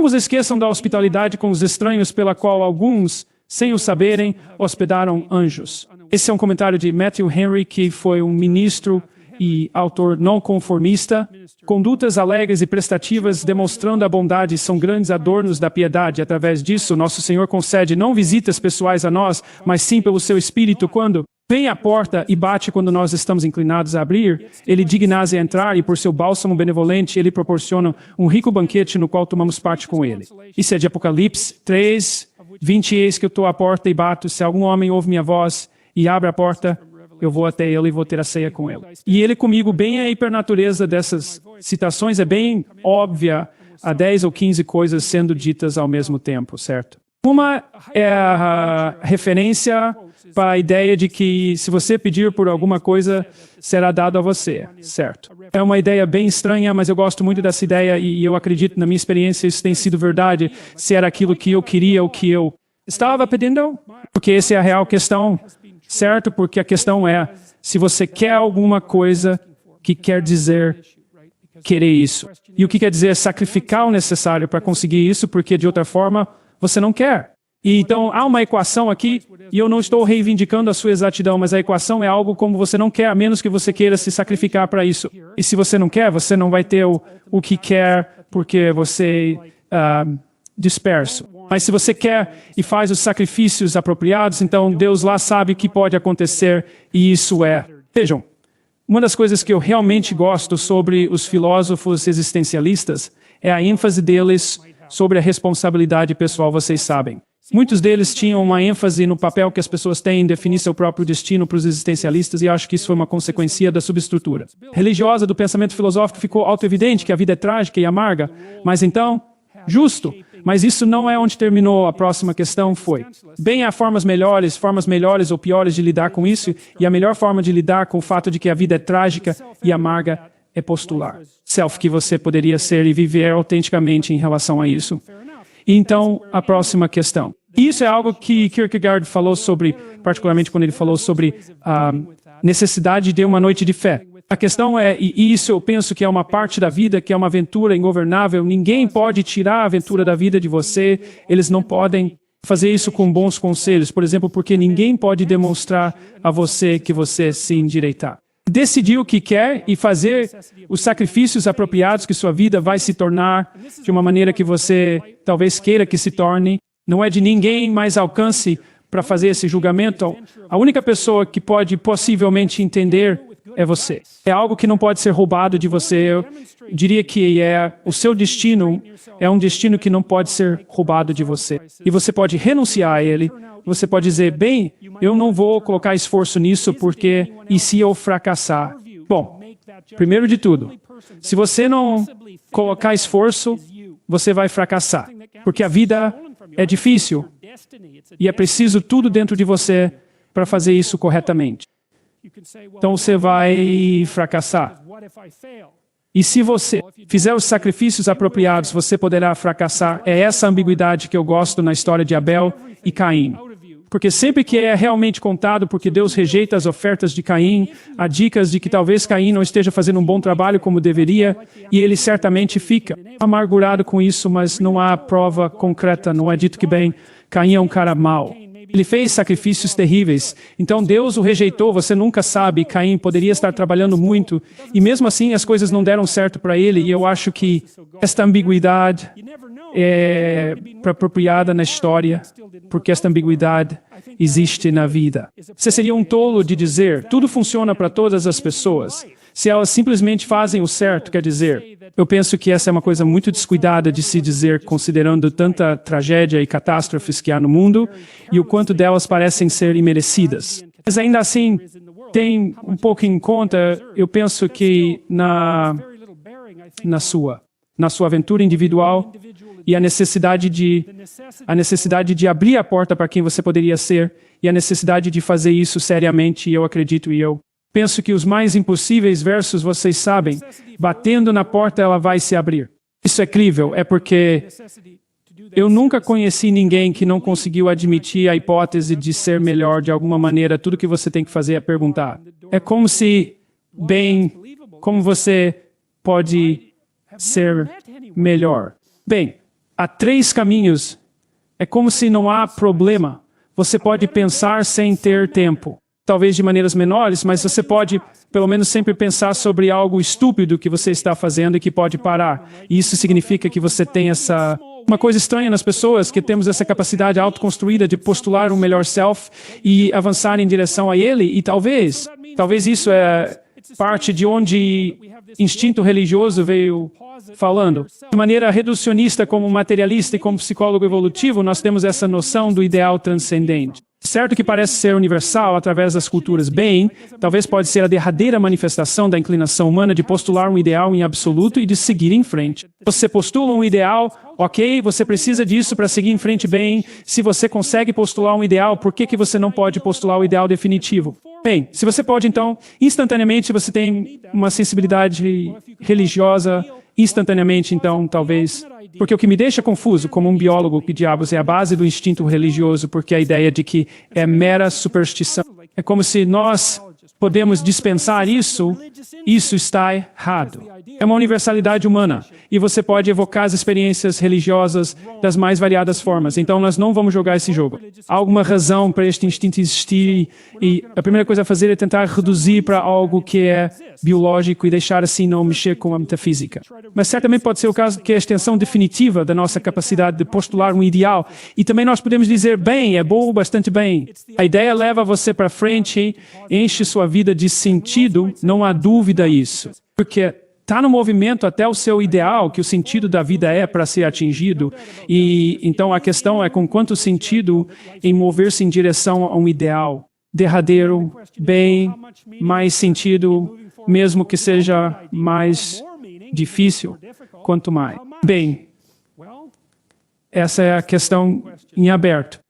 vos esqueçam da hospitalidade com os estranhos pela qual alguns, sem o saberem, hospedaram anjos. Esse é um comentário de Matthew Henry, que foi um ministro e autor não conformista. Condutas alegres e prestativas demonstrando a bondade são grandes adornos da piedade. Através disso, nosso Senhor concede não visitas pessoais a nós, mas sim pelo seu Espírito quando vem à porta e bate quando nós estamos inclinados a abrir. Ele digna-se a entrar e por seu bálsamo benevolente, ele proporciona um rico banquete no qual tomamos parte com ele. Isso é de Apocalipse 3, 20, eis que eu estou à porta e bato. Se algum homem ouve minha voz e abre a porta, eu vou até ele e vou ter a ceia com ele. E ele comigo, bem a hipernatureza dessas citações é bem óbvia, há 10 ou 15 coisas sendo ditas ao mesmo tempo, certo? Uma é a referência para a ideia de que se você pedir por alguma coisa, será dado a você, certo? É uma ideia bem estranha, mas eu gosto muito dessa ideia e eu acredito, na minha experiência, isso tem sido verdade, se era aquilo que eu queria, o que eu estava pedindo, porque essa é a real questão. Certo? Porque a questão é, se você quer alguma coisa, que quer dizer querer isso? E o que quer dizer sacrificar o necessário para conseguir isso, porque de outra forma, você não quer. E então, há uma equação aqui, e eu não estou reivindicando a sua exatidão, mas a equação é algo como você não quer, a menos que você queira se sacrificar para isso. E se você não quer, você não vai ter o que quer, porque você disperso. Mas se você quer e faz os sacrifícios apropriados, então Deus lá sabe o que pode acontecer e isso é. Vejam, uma das coisas que eu realmente gosto sobre os filósofos existencialistas é a ênfase deles sobre a responsabilidade pessoal, vocês sabem. Muitos deles tinham uma ênfase no papel que as pessoas têm em definir seu próprio destino para os existencialistas e acho que isso foi uma consequência da subestrutura religiosa do pensamento filosófico. Ficou auto-evidente que a vida é trágica e amarga, mas então, justo. Mas isso não é onde terminou. A próxima questão foi: bem, há formas melhores ou piores de lidar com isso, e a melhor forma de lidar com o fato de que a vida é trágica e amarga é postular self que você poderia ser e viver autenticamente em relação a isso. E então, a próxima questão. Isso é algo que Kierkegaard falou sobre, particularmente quando ele falou sobre a necessidade de uma noite de fé. A questão é, e isso eu penso que é uma parte da vida, que é uma aventura ingovernável, ninguém pode tirar a aventura da vida de você, eles não podem fazer isso com bons conselhos, por exemplo, porque ninguém pode demonstrar a você que você se endireitar. Decidir o que quer e fazer os sacrifícios apropriados que sua vida vai se tornar de uma maneira que você talvez queira que se torne, não é de ninguém mais alcance para fazer esse julgamento. A única pessoa que pode possivelmente entender é você. É algo que não pode ser roubado de você. Eu diria que o seu destino é um destino que não pode ser roubado de você. E você pode renunciar a ele. Você pode dizer, bem, eu não vou colocar esforço nisso porque e se eu fracassar? Bom, primeiro de tudo, se você não colocar esforço, você vai fracassar. Porque a vida é difícil e é preciso tudo dentro de você para fazer isso corretamente. Então você vai fracassar. E se você fizer os sacrifícios apropriados, você poderá fracassar. É essa ambiguidade que eu gosto na história de Abel e Caim. Porque sempre que é realmente contado porque Deus rejeita as ofertas de Caim, há dicas de que talvez Caim não esteja fazendo um bom trabalho como deveria, e ele certamente fica amargurado com isso, mas não há prova concreta, não é dito que, bem, Caim é um cara mau. Ele fez sacrifícios terríveis, então Deus o rejeitou, você nunca sabe, Caim poderia estar trabalhando muito, e mesmo assim as coisas não deram certo para ele, e eu acho que esta ambiguidade é apropriada na história, porque esta ambiguidade existe na vida. Você seria um tolo de dizer, tudo funciona para todas as pessoas, se elas simplesmente fazem o certo, quer dizer, eu penso que essa é uma coisa muito descuidada de se dizer, considerando tanta tragédia e catástrofes que há no mundo, e o quanto delas parecem ser imerecidas. Mas ainda assim, tem um pouco em conta, eu penso que na sua aventura individual, e a necessidade de abrir a porta para quem você poderia ser, e a necessidade de fazer isso seriamente, e eu acredito e eu penso que os mais impossíveis versos, vocês sabem, batendo na porta ela vai se abrir. Isso é crível, é porque eu nunca conheci ninguém que não conseguiu admitir a hipótese de ser melhor de alguma maneira. Tudo que você tem que fazer é perguntar. É como se, bem, como você pode ser melhor? Bem, há 3 caminhos. É como se não há problema. Você pode pensar sem ter tempo. Talvez de maneiras menores, mas você pode, pelo menos, sempre pensar sobre algo estúpido que você está fazendo e que pode parar. E isso significa que você tem essa... Uma coisa estranha nas pessoas, que temos essa capacidade autoconstruída de postular um melhor self e avançar em direção a ele. E talvez isso é parte de onde instinto religioso veio falando. De maneira reducionista, como materialista e como psicólogo evolutivo, nós temos essa noção do ideal transcendente. Certo que parece ser universal através das culturas, bem, talvez pode ser a derradeira manifestação da inclinação humana de postular um ideal em absoluto e de seguir em frente. Você postula um ideal, ok, você precisa disso para seguir em frente bem. Se você consegue postular um ideal, por que você não pode postular o ideal definitivo? Bem, se você pode, então, instantaneamente você tem uma sensibilidade religiosa, instantaneamente, então, talvez... Porque o que me deixa confuso, como um biólogo, que diabos é a base do instinto religioso, porque a ideia de que é mera superstição. É como se nós podemos dispensar isso está errado. É uma universalidade humana, e você pode evocar as experiências religiosas das mais variadas formas. Então, nós não vamos jogar esse jogo. Há alguma razão para este instinto existir, e a primeira coisa a fazer é tentar reduzir para algo que é biológico e deixar assim não mexer com a metafísica. Mas certamente pode ser o caso que é a extensão definitiva da nossa capacidade de postular um ideal. E também nós podemos dizer, bem, é bom, bastante bem. A ideia leva você para frente, enche sua vida de sentido, não há dúvida isso. Porque está no movimento até o seu ideal, que o sentido da vida é para ser atingido. E então a questão é com quanto sentido em mover-se em direção a um ideal derradeiro, bem, mais sentido, mesmo que seja mais difícil, quanto mais. Bem, essa é a questão em aberto.